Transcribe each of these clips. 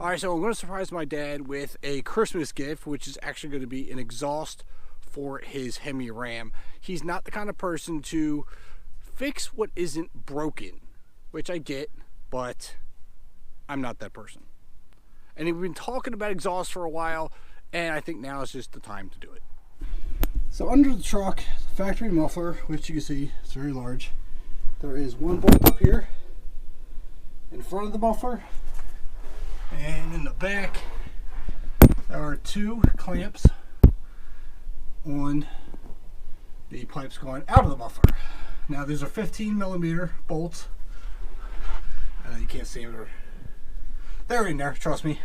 Alright, so I'm going to surprise my dad with a Christmas gift, which is actually going to be an exhaust for his Hemi Ram. He's not the kind of person to fix what isn't broken, which I get, but I'm not that person. And we've been talking about exhaust for a while, and I think now is just the time to do it. So under the truck, factory muffler, which you can see, it's very large. There is one bolt up here in front of the muffler. And in the back, there are two clamps on the pipes going out of the muffler. Now these are 15mm bolts. I know you can't see them. They're in there, trust me.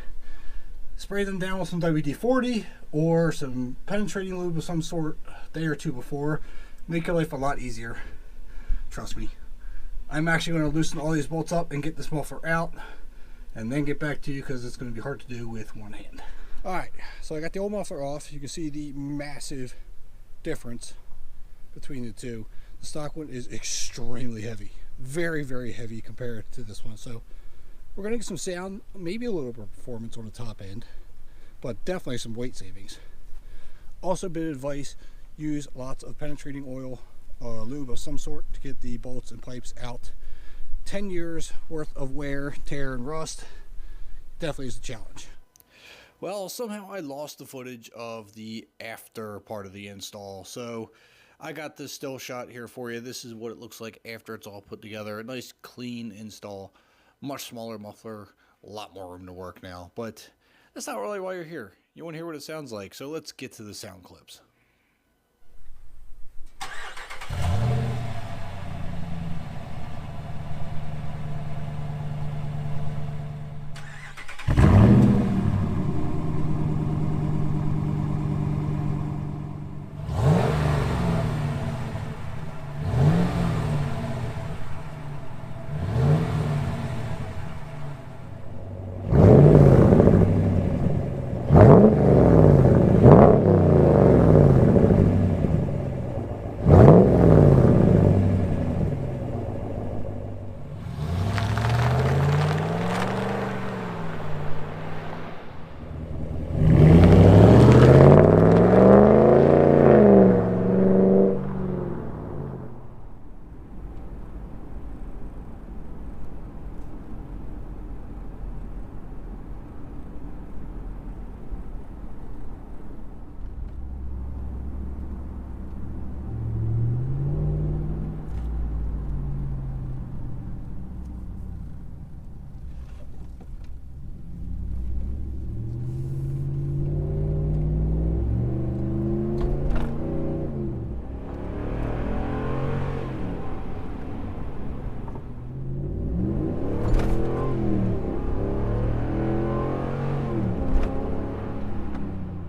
Spray them down with some WD-40 or some penetrating lube of some sort a day or two before. Make your life a lot easier. Trust me. I'm actually going to loosen all these bolts up and get this muffler out, and then get back to you because it's going to be hard to do with one hand. Alright, so I got the old muffler off. You can see the massive difference between the two. The stock one is extremely heavy. Very, very heavy compared to this one. So we're going to get some sound, maybe a little bit of performance on the top end, but definitely some weight savings. Also, a bit of advice, use lots of penetrating oil or lube of some sort to get the bolts and pipes out. 10 years worth of wear, tear, and rust definitely is a challenge. Well, somehow I lost the footage of the after part of the install, so I got this still shot here for you. This is what it looks like after it's all put together. A nice clean install, much smaller muffler, a lot more room to work now, but that's not really why you're here. You want to hear what it sounds like, so let's get to the sound clips.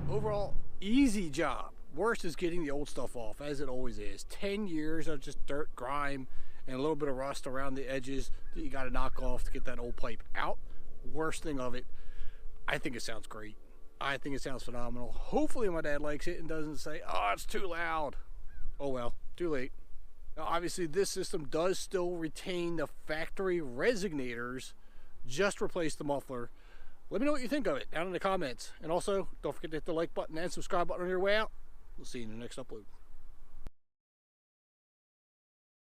Overall, easy job. Worst is getting the old stuff off, as it always is. 10 years of just dirt, grime, and a little bit of rust around the edges that you got to knock off to get that old pipe out. Worst thing of it, I think it sounds great. I think it sounds phenomenal. Hopefully my dad likes it and doesn't say, oh, it's too loud. Oh well, too late. Now obviously this system does still retain the factory resignators, just replace the muffler. Let me know what you think of it down in the comments. And also, don't forget to hit the like button and subscribe button on your way out. We'll see you in the next upload.